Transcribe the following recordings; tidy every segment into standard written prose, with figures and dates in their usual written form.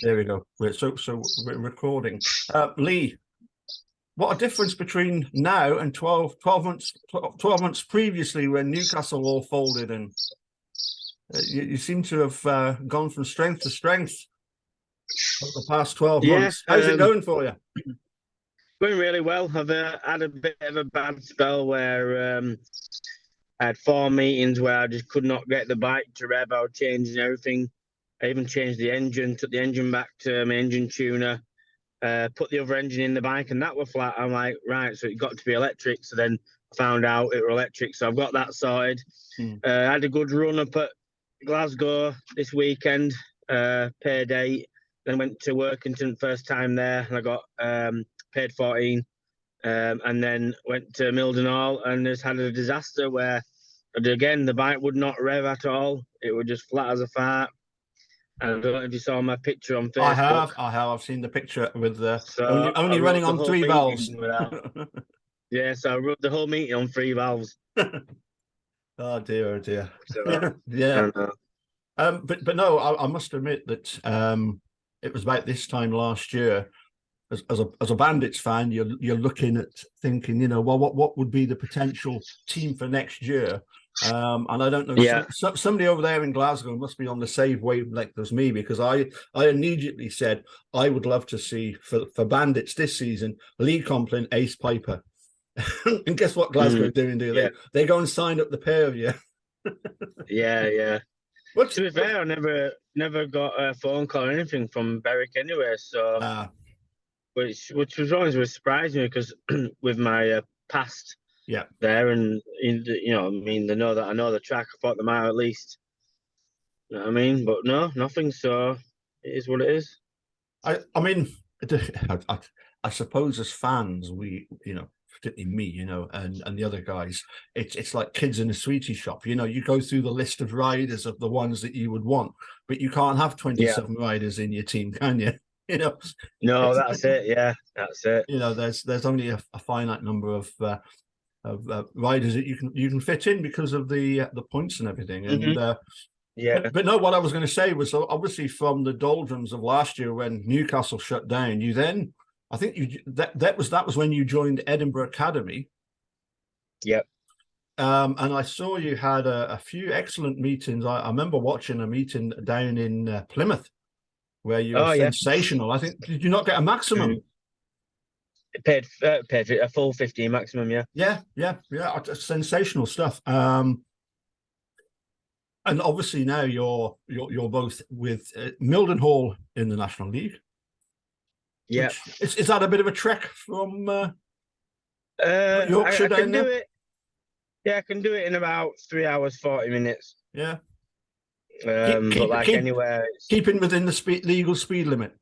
There we go. We're recording. Lee, what a difference between now and 12 months previously when Newcastle all folded, and you seem to have gone from strength to strength over the past 12 Yeah, months. How's it going for you? going really well. I've had a bit of a bad spell where I had 4 meetings where I just could not get the bike to rev. I was changing everything. I even changed the engine, took the engine back to my engine tuner, put the other engine in the bike, and that was flat. I'm like, right, so it got to be electric. So then I found out it was electric. So I've got that sorted. I had a good run up at Glasgow this weekend, paid 8. Then went to Workington first time there, and I got paid 14. And then went to Mildenhall and just had a disaster where, again, the bike would not rev at all. It was just flat as a fart. And I don't know if you saw my picture on Facebook. I have. I've seen the picture with So I only running rode the on whole 3 valves. meeting without. Yeah, so I rode the whole meeting on 3 valves. Oh dear, oh dear. So Yeah. and, But no, I must admit that it was about this time last year. As a Bandits fan, you're looking at thinking, well, what would be the potential team for next year? And I don't know, yeah, somebody over there in Glasgow must be on the same wavelength as me, because I immediately said I would love to see for Bandits this season Lee Complin, Ace Piper. And guess what Glasgow are doing? yeah, They go and sign up the pair of you. yeah. What's To be fair, I never got a phone call or anything from Berwick anyway. So which was always surprised me because with my past yeah. there, and I mean, they know that I know the track. I thought they might at least, you know what I mean, but no, nothing. So it is what it is. I mean, I suppose as fans, we, particularly me, and the other guys, it's like kids in a sweetie shop. You go through the list of riders of the ones that you would want, but you can't have Yeah. 27 riders in your team, can you? No, that's it. Yeah, that's it. There's only a finite number of riders that you can fit in because of the points and everything. And Yeah, but no, what I was going to say was, obviously from the doldrums of last year when Newcastle shut down, you then, I think that was when you joined Edinburgh Academy. yep. And I saw you had a few excellent meetings. I remember watching a meeting down in Plymouth where you were Oh yeah. sensational. I think, did you not get a maximum? Paid a full 15 maximum. Yeah. Yeah. Sensational stuff. And obviously now you're both with Mildenhall in the National League. Yeah. Is that a bit of a trek from Yorkshire I down can do there? it. Yeah, I can do it in about 3 hours 40 minutes. Yeah. But like anywhere, keeping within the legal speed limit.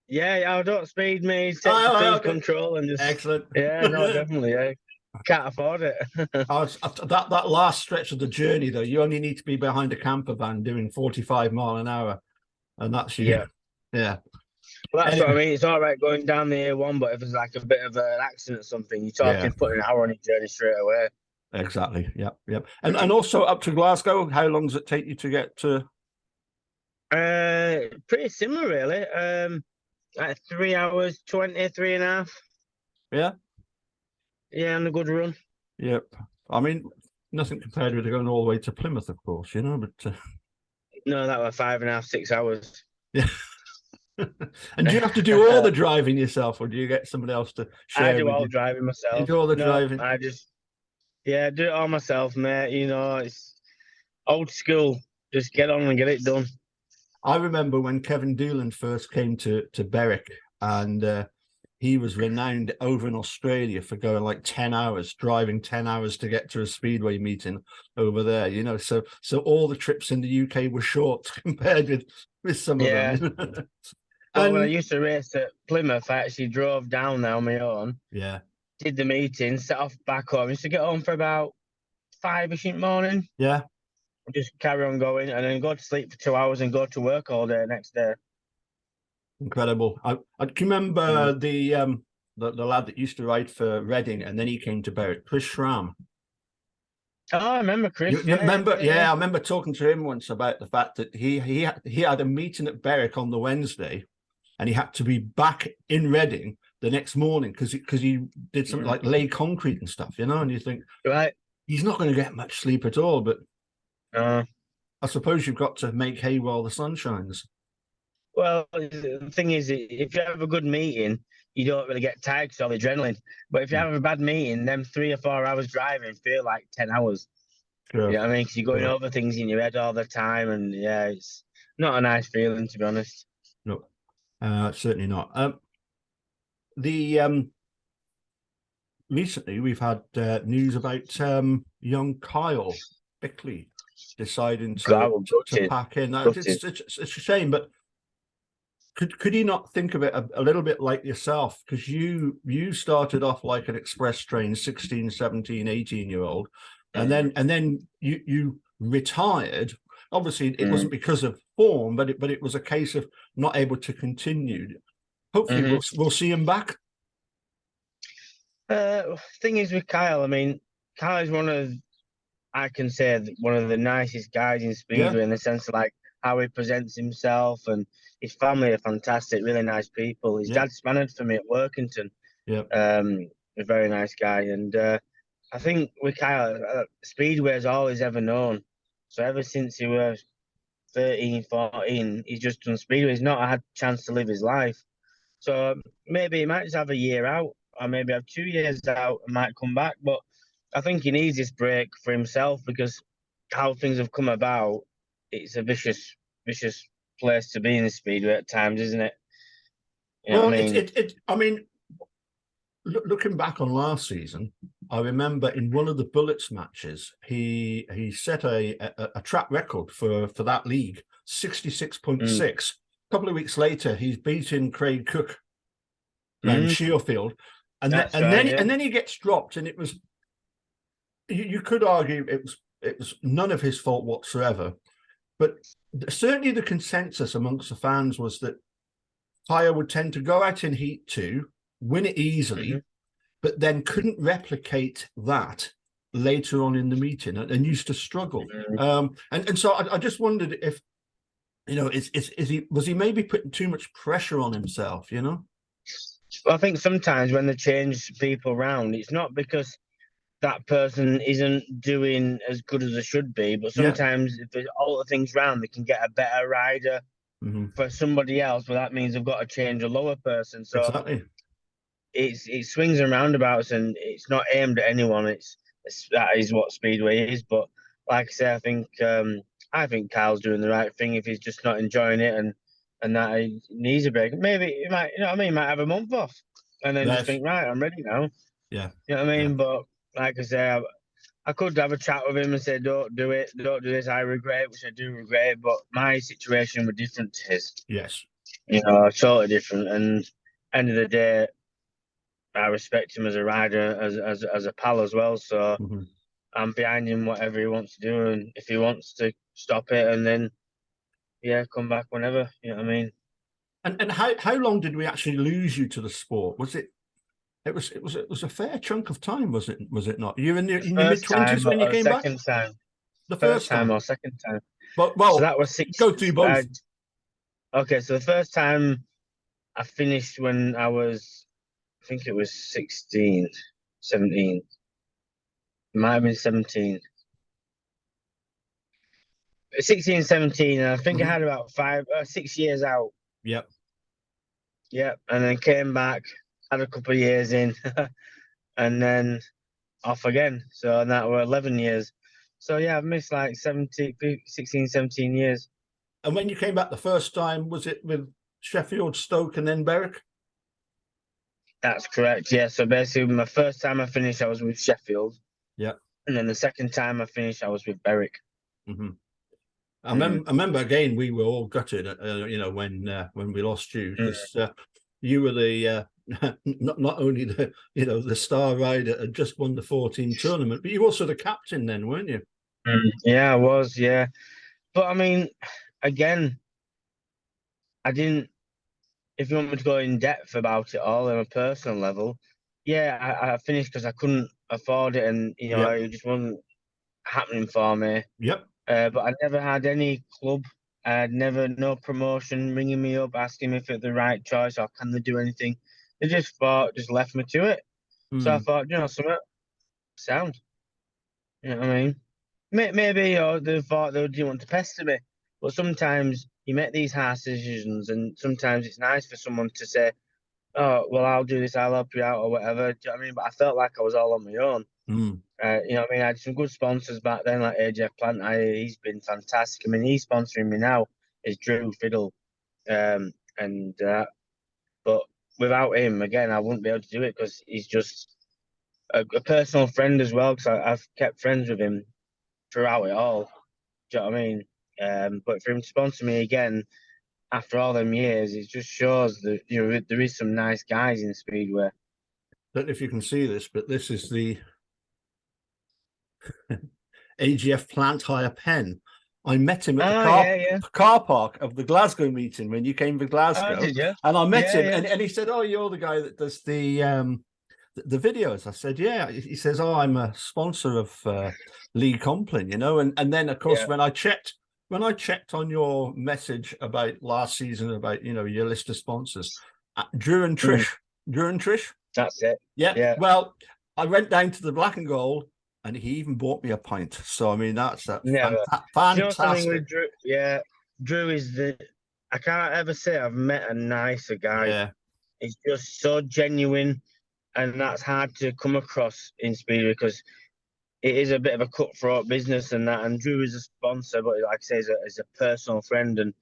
Yeah, I don't speed me. Take cruise control and just excellent. Yeah, no, definitely. Yeah. Can't afford it. that last stretch of the journey though, you only need to be behind a camper van doing 45 mile an hour, and that's you. Yeah. Well, that's what I mean. It's all right going down the A1, but if it's like a bit of an accident or something, you're talking putting an hour on your journey straight away. Exactly. Yep. And also up to Glasgow, how long does it take you to get to? Pretty similar, really. Like 3 hours 20, 3.5. Yeah. Yeah, on a good run. Yep. I mean, nothing compared with going all the way to Plymouth, of course, but no, that was 5.5, 6 hours. Yeah. And do you have to do all the driving yourself, or do you get somebody else to share? I do all driving myself. You do all the driving? I just do it all myself, mate. It's old school. Just get on and get it done. I remember when Kevin Doolan first came to Berwick, and he was renowned over in Australia for going like 10 hours, driving 10 hours to get to a Speedway meeting over there, so all the trips in the UK were short compared with some of them. Well, when I used to race at Plymouth, I actually drove down there on my own. Yeah. Did the meeting, set off back home. I used to get home for about 5-ish in the morning. Yeah. Just carry on going and then go to sleep for 2 hours and go to work all day next day. Incredible. I can remember the lad that used to ride for Reading, and then he came to Berwick, Chris Schramm. Oh, I remember You, Chris. you remember? Yeah. Yeah, I remember talking to him once about the fact that he had a meeting at Berwick on the Wednesday, and he had to be back in Reading the next morning because he did something like lay concrete and stuff, you know. And you think Right. he's not going to get much sleep at all. But Uh, I suppose you've got to make hay while the sun shines. well, the thing is, if you have a good meeting, you don't really get tired because all the adrenaline. But if you Mm. have a bad meeting, them 3 or 4 hours driving feel like 10 hours. Sure. You know what I mean? Because you're going Sure. over things in your head all the time, and yeah, it's not a nice feeling, to be honest. No, certainly not. The Recently we've had news about young Kyle Bickley deciding God, to we're to gutted, pack in. gutted. It's a shame, but could you not think of it a little bit like yourself? Because you started off like an express train 16, 17, 18-year-old, and then you retired. Obviously it wasn't because of form, but it was a case of not able to continue. Hopefully we'll see him back. Thing is with Kyle, I mean, Kyle is I can say, one of the nicest guys in Yeah, Speedway in the sense of like how he presents himself, and his family are fantastic, really nice people. His yeah, dad spanned for me at Workington, yeah. a very nice guy. And I think with Kyle, Speedway is all he's ever known. So ever since he was 13, 14, he's just done Speedway. He's not had a chance to live his life. So maybe he might just have a year out, or maybe have 2 years out and might come back. But I think he needs this break for himself because how things have come about, it's a vicious place to be in the Speedway at times, isn't it? You know what Well, I mean? I mean, looking back on last season, I remember in one of the Bullets matches, he set a track record for that league, 66.6. A couple of weeks later, he's beaten Craig Cook around Mm, Shearfield, that's right. Yeah. and then he gets dropped, and it was you could argue it was none of his fault whatsoever, but certainly the consensus amongst the fans was that Tyre would tend to go out in heat two, win it Mm-hmm. easily, but then couldn't replicate that later on in the meeting and used to struggle. And so I just wondered if, is he was he maybe putting too much pressure on himself, you know? I think sometimes when they change people around, it's not because that person isn't doing as good as they should be, but Yeah. sometimes if they alter things around, they can get a better rider Mm-hmm. for somebody else, but that means they've got to change a lower person. So Exactly. it swings and roundabouts, and it's not aimed at anyone. That is what Speedway is. But like I say, I think Kyle's doing the right thing if he's just not enjoying it, and that he needs a break. Maybe he might, you know what I mean, he might have a month off, and then just Yes. think, right, I'm ready now. Yeah. You know what I Yeah. mean? But like I say, I could have a chat with him and say, don't do it, don't do this. I regret it, which I do regret it. But my situation was different to his. Yes. You know, totally different. And end of the day, I respect him as a rider, as a pal as well. So Mm-hmm. I'm behind him, whatever he wants to do, and if he wants to stop it, and then yeah, come back whenever. You know what I mean? And how long did we actually lose you to the sport? Was it? It was a fair chunk of time, was it not? You were The in your mid first time twenties when you or came back? second time? The First first time time. or second time? But So well, that was six. go through both. Okay, so the first time I finished when I was, I think it was 16, 17. It might have been 17. 16, 17, and I think I Mm-hmm. had about 6 years out. Yep. Yeah, and then came back, had a couple of years in, and then off again. So that were 11 years. So yeah, I've missed like 16, 17 years. And when you came back the first time, was it with Sheffield, Stoke, and then Berwick? That's correct. Yeah. So basically, my first time I finished, I was with Sheffield, Yeah. and then the second time I finished, I was with Berwick. Mm-hmm. Mm, I remember again, we were all gutted, when we lost you mm, because you were the not only the the star rider had just won the 14 tournament, but you were also the captain then, weren't you? Yeah, I was. Yeah, but I mean, again, I didn't. If you want me to go in depth about it all on a personal level, yeah, I finished because I couldn't afford it, and Yeah. it just wasn't. happening for me. Yep. But I never had any club. I had never no promotion ringing me up asking me if it's the right choice or can they do anything. They just left me to it. So I Mm. thought, something sound. You know what I mean? Maybe they thought they didn't want to pester me. But sometimes you make these harsh decisions, and sometimes it's nice for someone to say, "Oh, well, I'll do this. I'll help you out, or whatever." Do you know what I mean? But I felt like I was all on my own. Mm. You know what I mean? I had some good sponsors back then, like AJ Plant. He's been fantastic. I mean, he's sponsoring me now. Is Drew Fiddle, and but without him, again, I wouldn't be able to do it because he's just a personal friend as well. Because I've kept friends with him throughout it all. Do you know what I mean? But for him to sponsor me again after all them years, it just shows that there is some nice guys in Speedway. Don't know if you can see this, but this is the AGF plant hire pen. I met him at the car park of the Glasgow meeting when you came to Glasgow. Oh, did you? And I met him, and he said, "Oh, you're the guy that does the videos." I said, "Yeah." He says, "Oh, I'm a sponsor of Lee Complin, you know." And then of course when I checked on your message about last season about your list of sponsors, Drew and Trish. That's it. Yeah. Well, I went down to the Black and Gold, and he even bought me a pint. So I mean, that's fantastic. You know something with Drew? Yeah, Drew is I can't ever say I've met a nicer guy. Yeah. He's just so genuine, and that's hard to come across in Speedway because it is a bit of a cutthroat business and that. And Drew is a sponsor, but like I say, is a personal friend. And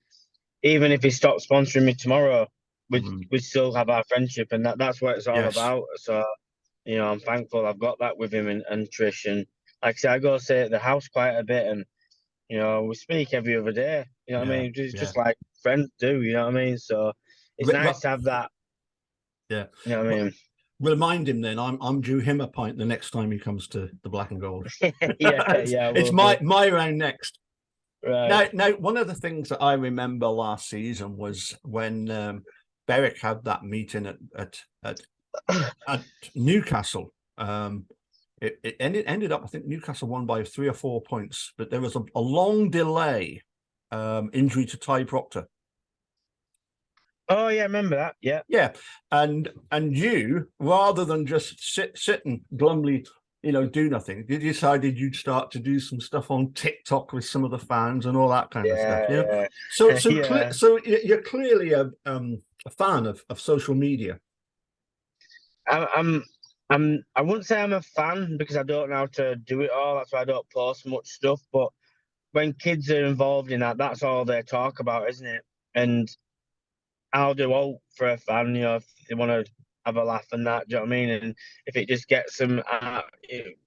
even if he stopped sponsoring me tomorrow, we still have our friendship, and that's what it's all about. So, I'm thankful I've got that with him and Trish. And like I say, I go stay at the house quite a bit, and we speak every other day. You know what I mean? Just like friends do. You know what I mean? So it's nice to have that. Yeah. You know what I mean? Remind him then I'm due him a pint the next time he comes to the Black and Gold. It's my round next. Right. Now one of the ththings that I remember last season was when Berwick had that meeting at Newcastle. It ended up, I think Newcastle won by 3 or 4 points, but there was a long delay, injury to Ty Proctor. Oh yeah, I remember that. Yeah. Yeah. And you, rather than just sit and glumly, do nothing, you decided you'd start to do some stuff on TikTok with some of the fans and all that kind of stuff. Yeah. So you're clearly a fan of social media. I wouldn't say I'm a fan because I don't know how to do it all. That's why I don't post much stuff. But when kids are involved in that, that's all they talk about, isn't it? And I'll do all for a fan, if they want to have a laugh and that. Do you know what I mean? And if it just gets some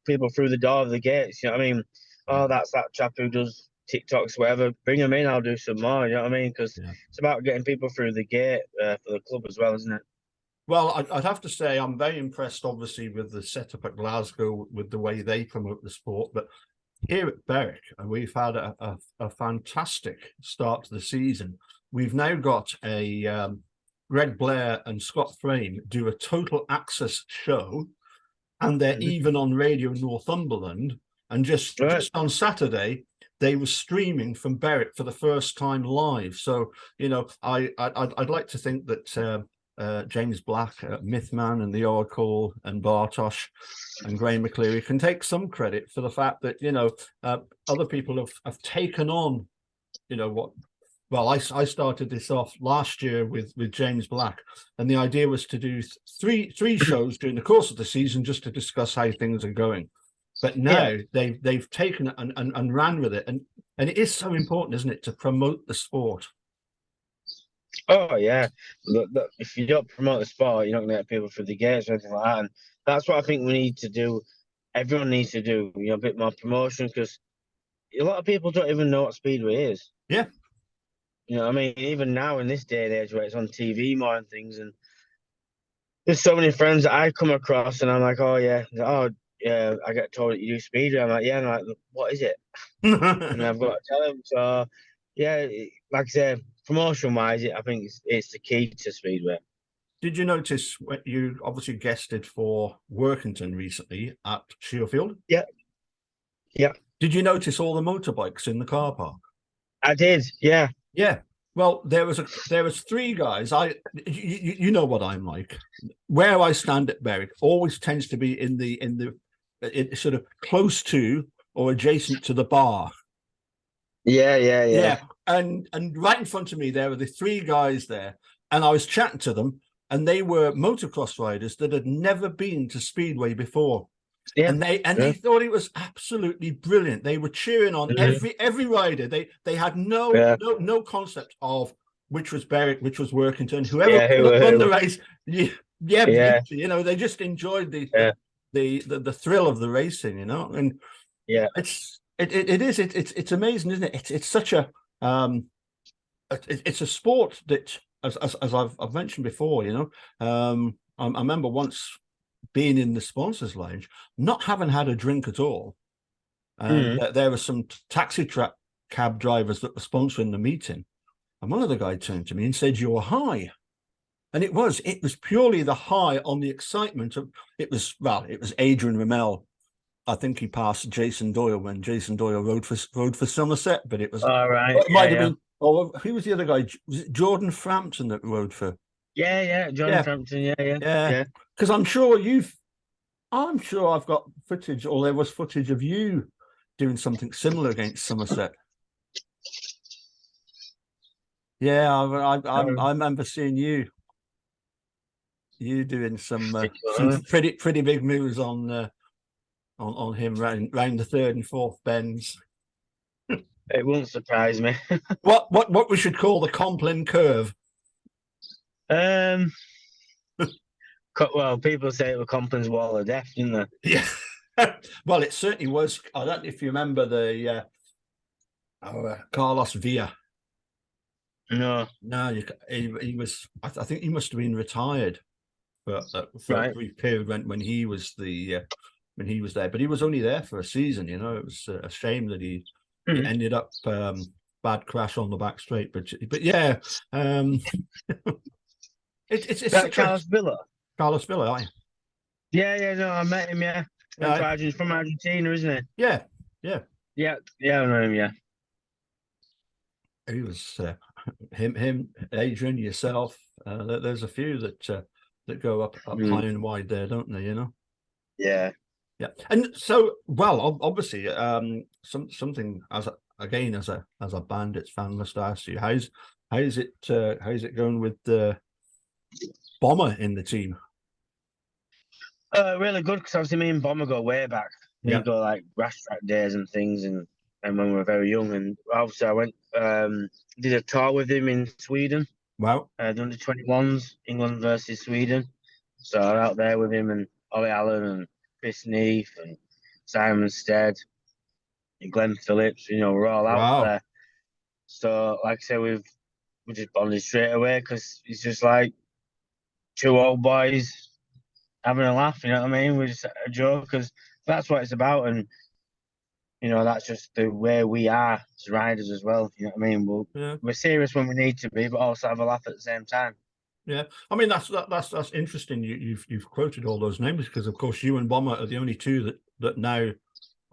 people through the door of the gates, you know what I mean? Oh, that's that chap who does TikToks, whatever. Bring them in. I'll do some more. You know what I mean? Because it's about getting people through the gate for the club as well, isn't it? Well, I'd have to say I'm very impressed, obviously, with the setup at Glasgow, with the way they promote the sport. But here at Berwick, we've had a fantastic start to the season. We've now got a Greg Blair and Scott Frame do a total access show, and they're even on Radio Northumberland. And just on Saturday, they were streaming from Berwick for the first time live. So, I'd like to think that James Black, Mythman and the Oracle and Bartosz and Graham McCleary can take some credit for the fact that, other people have taken on, what. Well, I started this off last year with James Black, and the idea was to do three shows during the course of the season just to discuss how things are going. But now they've taken it and ran with it, and it is so important, isn't it, to promote the sport? Oh yeah, look, if you don't promote the sport, you're not going to get people through the gates or anything like that. And that's what I think we need to do. Everyone needs to do, a bit more promotion because a lot of people don't even know what Speedway is. Yeah. You know what I mean? Even now in this day and age where it's on TV more and things, and there's so many friends that I come across and I'm like, I get told that you do Speedway. I'm like, yeah, and I'm like, what is it? And I've got to tell them. So, yeah, like I said, promotion-wise, I think it's the key to Speedway. Did you notice when you obviously guested for Workington recently at Shielfield? Yeah. Did you notice all the motorbikes in the car park? I did, yeah. Yeah. Well, there was three guys. You know what I'm like. Where I stand at Berwick always tends to be in the sort of close to or adjacent to the bar. Yeah. Yeah, and right in front of me there were the three guys there, and I was chatting to them, and they were motocross riders that had never been to Speedway before, Yeah. and they thought it was absolutely brilliant. They were cheering on every rider. They had no concept of which was Berwick, which was Workington, whoever won the race. Yeah, you know, they just enjoyed the thrill of the racing, you know, and yeah. it's amazing, isn't it? It's such a it's a sport that, as I've mentioned before, you know, I remember once being in the sponsors lounge, not having had a drink at all, and there were some cab drivers that were sponsoring the meeting, and one of the guys turned to me and said, "You're high." And it was purely the high on the excitement of it was Adrian Ramel. I think he passed Jason Doyle when Jason Doyle rode for Somerset, but it was all right. it might have been. Oh, who was the other guy? Was it Jordan Frampton that rode for? John Frampton. Yeah. Because I'm sure I've got footage, or there was footage of you doing something similar against Somerset. Yeah, I remember seeing you doing some pretty big moves on him round the third and fourth bends. It won't surprise me. What we should call the Complin curve. Well, people say it was Complin's wall of death, didn't they? Yeah. Well, it certainly was. I don't know if you remember the Carlos Villa. No, he was. I think he must have been retired for a brief period when he was when he was there. But he was only there for a season. You know, it was a shame that he ended up bad crash on the back straight. But yeah, it's Carlos Villa. Carlos Villa, aye. Yeah. No, I met him. Yeah, he's from Argentina, isn't he? Yeah. I know him. Yeah. He was him, Adrian, yourself. There's a few that go up high and wide there, don't they? You know. Yeah. And so, well, obviously, something as a Bandits fan must ask you, how's it going with the Bomber in the team? Really good, because obviously me and Bomber go way back. We go like rash track days and things, and when we were very young. And obviously I went did a tour with him in Sweden. Wow. The under-21s, England versus Sweden. So I was out there with him and Ollie Allen and Chris Neath and Simon Stead and Glenn Phillips. You know, we're all out there. So like I said, we just bonded straight away, because it's just like two old boys having a laugh, you know what I mean? We're just a joke, because that's what it's about. And, you know, that's just the way we are as riders as well. You know what I mean? We're serious when we need to be, but also have a laugh at the same time. Yeah, I mean that's interesting. You've quoted all those names, because of course you and Bomber are the only two that now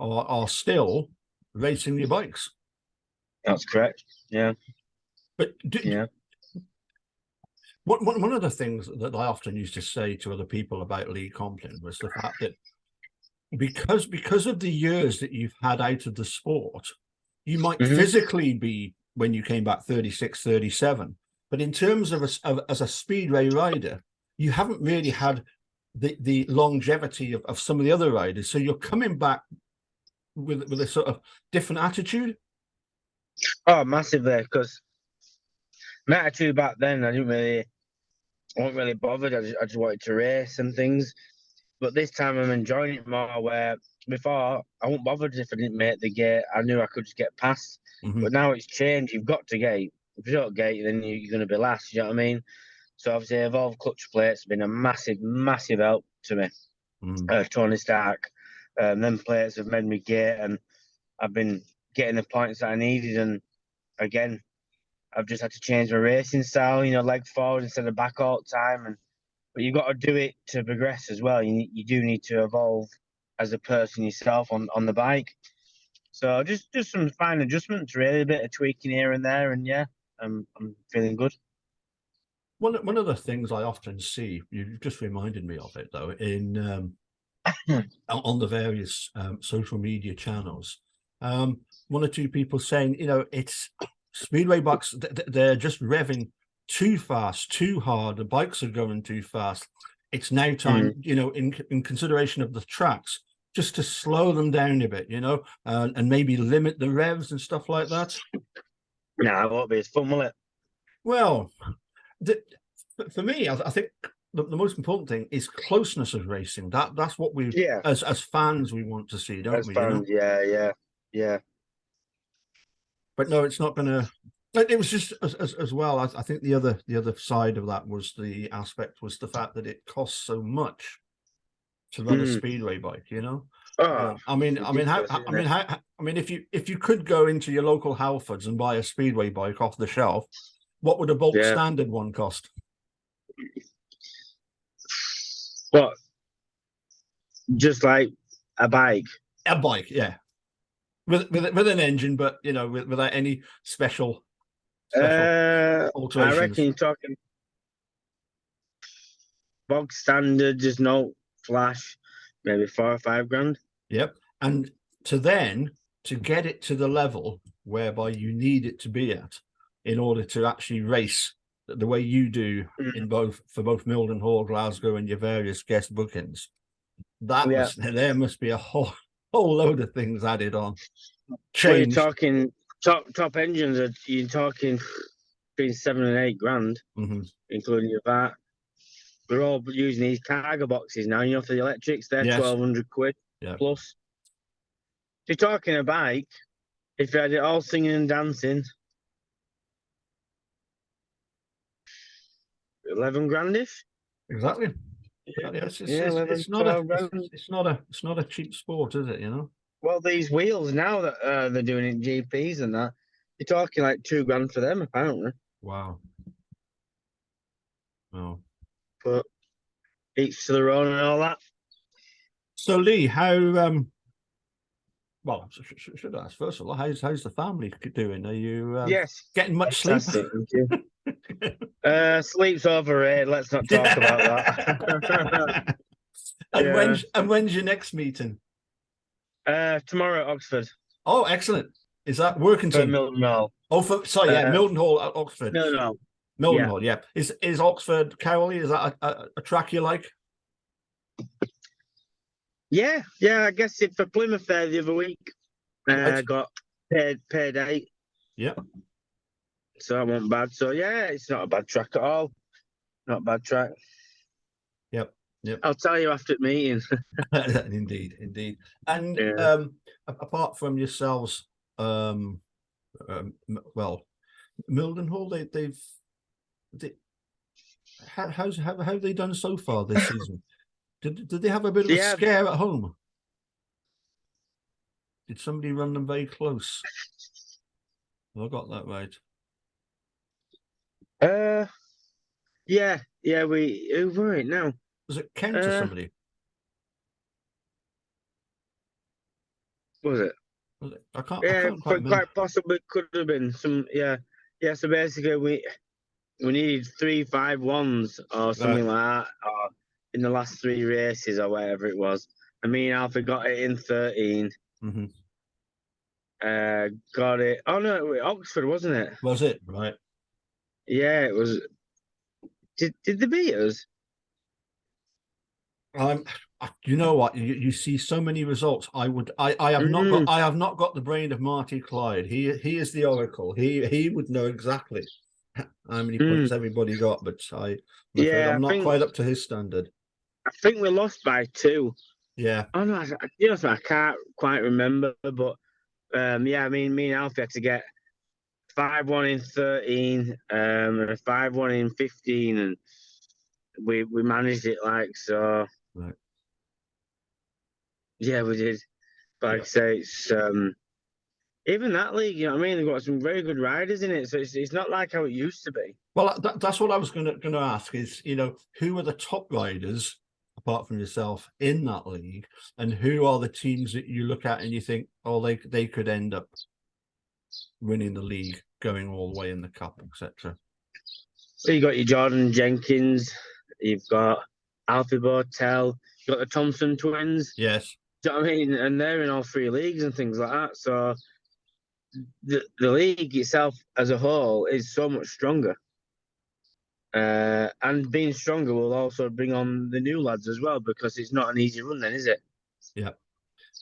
are still racing your bikes. That's correct. Yeah. But one of the things that I often used to say to other people about Lee Complin was the fact that because of the years that you've had out of the sport, you might physically be, when you came back, 36, 37. But in terms of as a speedway rider, you haven't really had the longevity of some of the other riders. So you're coming back with a sort of different attitude. Oh, massively, because my attitude back then, I wasn't really bothered. I just wanted to race and things. But this time I'm enjoying it more, where before I wasn't bothered if I didn't make the gate. I knew I could just get past. But now it's changed. You've got to gate. If you don't gate, then you're going to be last. You know what I mean? So obviously, evolved clutch plates have been a massive, massive help to me. Tony Stark. Them plates have made me gate, and I've been getting the points that I needed. And again, I've just had to change my racing style. You know, leg forward instead of back all the time. But you've got to do it to progress as well. You do need to evolve as a person yourself on the bike. So just some fine adjustments, really, a bit of tweaking here and there, and yeah, I'm feeling good. One of the things I often see, you just reminded me of it though, in on the various social media channels, one or two people saying, it's speedway bikes, they're just revving too fast, too hard. The bikes are going too fast. It's now time, in consideration of the tracks, just to slow them down a bit, and maybe limit the revs and stuff like that. Nah, it won't be as fun, will it? Well, for me, I think the most important thing is closeness of racing. That's what we, as fans, we want to see, don't we? Fans, yeah. But no, it's not going to. It was just as well. I think the other side of that was the fact that it costs so much to run a speedway bike. Oh, I mean, if you could go into your local Halfords and buy a speedway bike off the shelf, what would a bulk standard one cost? What? Just like a bike? A bike, yeah. With an engine, but without any special alterations. I reckon you're talking bog standard, just no flash, maybe 4 or 5 grand. Yep. And to get it to the level whereby you need it to be at in order to actually race the way you do for both Mildenhall, Glasgow, and your various guest bookings, there must be a whole load of things added on. Changed. Well, you're talking top engines. You're talking between 7 and 8 grand, including your VAT. We're all using these cargo boxes now. For the electrics, they're 1,200 quid plus. If you're talking a bike, if you had it all singing and dancing, 11 grandish. Exactly. It's not a cheap sport, is it? Well, these wheels now that they're doing in GPs and that, you're talking like 2 grand for them, apparently. Wow. Oh. But each to their own and all that. So, Lee, how? Well, should I ask first of all, how's the family doing? Are you getting much sleep? Sleep's overrated. Let's not talk about that. And when's your next meeting? Tomorrow at Oxford. Oh, excellent. Is that Workington? Mildenhall. Oh, Mildenhall at Oxford. Mildenhall, yeah. Is Oxford Cowley? Is that a track you like? Yeah. I guess it for Plymouth there the other week. Got paid 8. Yeah. So that wasn't bad. So yeah, it's not a bad track at all. Not a bad track. Yep. I'll tell you after the meeting. Indeed. And apart from yourselves, well, Mildenhall, how have they done so far this season? Did they have a bit of a scare at home? Did somebody run them very close? Have I got that right? Yeah. Who were it now? Was it Kent or somebody? Was it? I can't quite remember. Quite possibly could have been some. Yeah. So basically, we needed 3 5-1s or something like that, or in the last 3 races or whatever it was. And me and Alfie got it in 13. Got it. Oh no, Oxford, wasn't it? Was it right? Yeah, it was. Did they beat us? You know what? You see so many results. I have not got the brain of Marty Clyde. He is the oracle. He would know exactly how many points everybody got, but I'm not quite up to his standard. I think we lost by 2. Yeah. Oh no, I can't quite remember, but me and Alfie had to get 5-1 in 13, and a 5-1 in 15, and we managed it like so. Right. Yeah, we did. But like I say, it's even that league, you know what I mean? They've got some very good riders in it, so it's not like how it used to be. Well, that's what I was going to ask is, who are the top riders apart from yourself in that league, and who are the teams that you look at and you think, oh, they could end up winning the league, going all the way in the cup, etc. So you got your Jordan Jenkins, you've got Alfie Bortel, you've got the Thompson twins. Yes. Do you know what I mean? And they're in all three leagues and things like that. So the league itself as a whole is so much stronger. And being stronger will also bring on the new lads as well, because it's not an easy run then, is it? Yeah.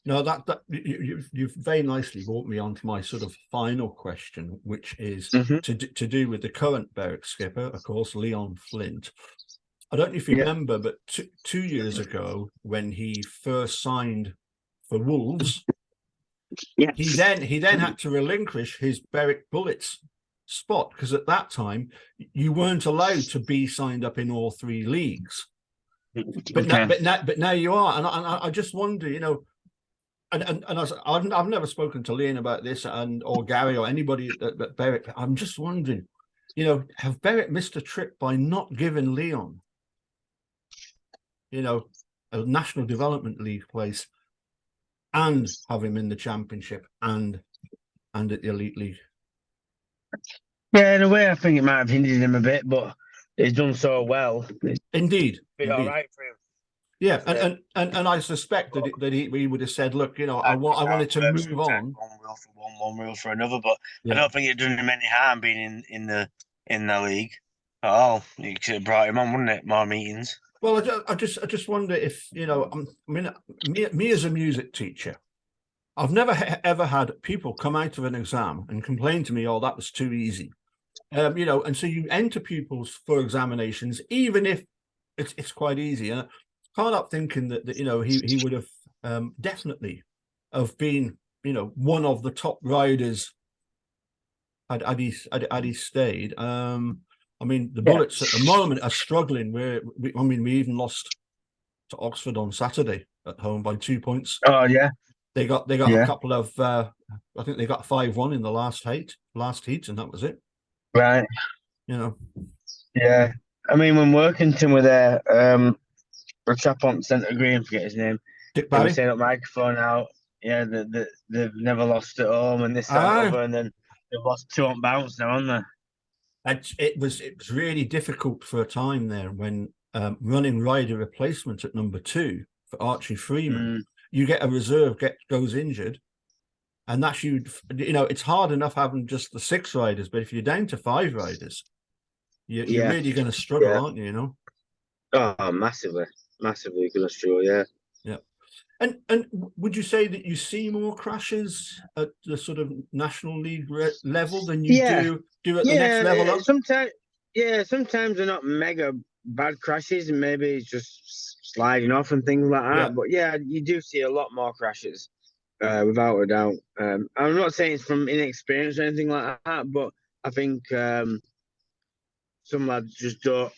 No, that you've very nicely brought me on to my sort of final question, which is to do with the current Berwick skipper, of course, Leon Flint. I don't know if you remember, but 2 years ago, when he first signed for Wolves, he then had to relinquish his Berwick Bullets spot, because at that time you weren't allowed to be signed up in all three leagues. But now you are, and I just wonder, you know. And I've never spoken to Leon about this, or Gary or anybody at Berwick. I'm just wondering, you know, have Berwick missed a trick by not giving Leon, you know, a National Development League place, and have him in the Championship and at the Elite League? Yeah, in a way, I think it might have hindered him a bit, but he's done so well. Indeed, all right for him. Yeah, and I suspect that he would have said, look, you know, I wanted to move on. One rule for one rule for another, but I don't think it done him any harm being in the league at all. You could have brought him on, wouldn't it? More meetings. Well, I just wonder if, you know, I mean, me as a music teacher, I've never ever had people come out of an exam and complain to me, oh, that was too easy. You know, and so you enter pupils for examinations, even if it's quite easy. And can't help thinking that you know, he would have definitely have been, you know, one of the top riders had he stayed. I mean, the Bullets at the moment are struggling. We even lost to Oxford on Saturday at home by 2 points. Oh yeah, they got a couple of. I think they got 5-1 in the last heat, and that was it. Right. You know. Yeah, I mean, when Workington were there, a chap on Centre Green, forget his name. Dick They were Barry. setting up microphone out. Yeah, they've never lost at home, and this that over, and then they've lost 2 on bounce now, haven't they? It was really difficult for a time there when running rider replacement at number 2 for Archie Freeman. You get a reserve goes injured, and that's you know, it's hard enough having just the 6 riders, but if you're down to 5 riders, you're really going to struggle, aren't you? You know. Oh, massively going to struggle. Yeah. And would you say that you see more crashes at the sort of National League level than you do at the next level up? Sometimes they're not mega bad crashes, and maybe it's just sliding off and things like that. Yeah. But yeah, you do see a lot more crashes, without a doubt. I'm not saying it's from inexperience or anything like that, but I think some lads just don't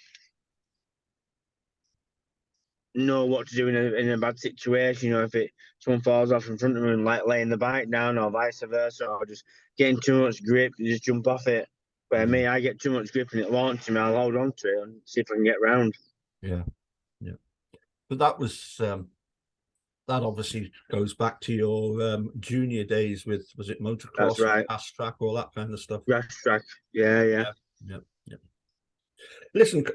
know what to do in a bad situation. You know, if someone falls off in front of them and like laying the bike down, or vice versa, or just getting too much grip, you just jump off it. Where me, I get too much grip and it launches me, I'll hold on to it and see if I can get round. Yeah. But that was that obviously goes back to your junior days with, was it motocross? That's right. Rash track, all that kind of stuff. Rash track, yeah. Listen,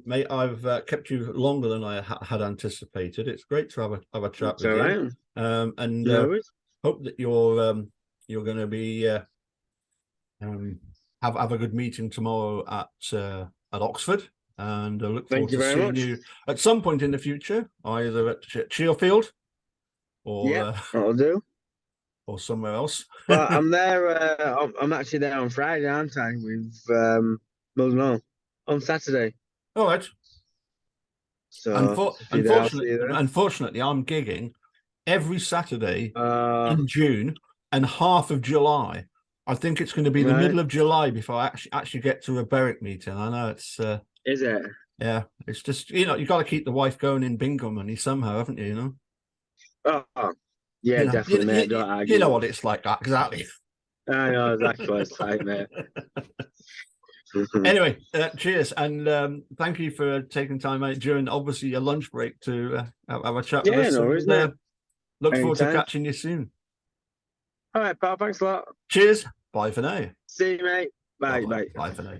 mate, I've kept you longer than I had anticipated. It's great to have a chat with you, and hope that you're going to be have a good meeting tomorrow at Oxford, and I look forward to seeing you at some point in the future, either at Cheerfield or I'll do, or somewhere else. Well, I'm there. I'm actually there on Friday, aren't I? With Mildenhall. On Saturday. All right. So unfortunately, I'm gigging every Saturday in June and half of July. I think it's going to be the middle of July before I actually get to a Berwick meeting. I know it's. Is it? Yeah, it's just, you know, you got to keep the wife going in bingo money somehow, haven't you? You know. Oh, yeah, definitely, mate. You know what it's like, exactly. I know exactly what it's like, mate. Anyway, cheers, and thank you for taking time out during obviously your lunch break to have a chat with us. No worries, mate. Look forward to Anytime. catching you soon. All right, pal. Thanks a lot. Cheers. Bye for now. See you, mate. Bye. Bye-bye. Bye. Bye for now.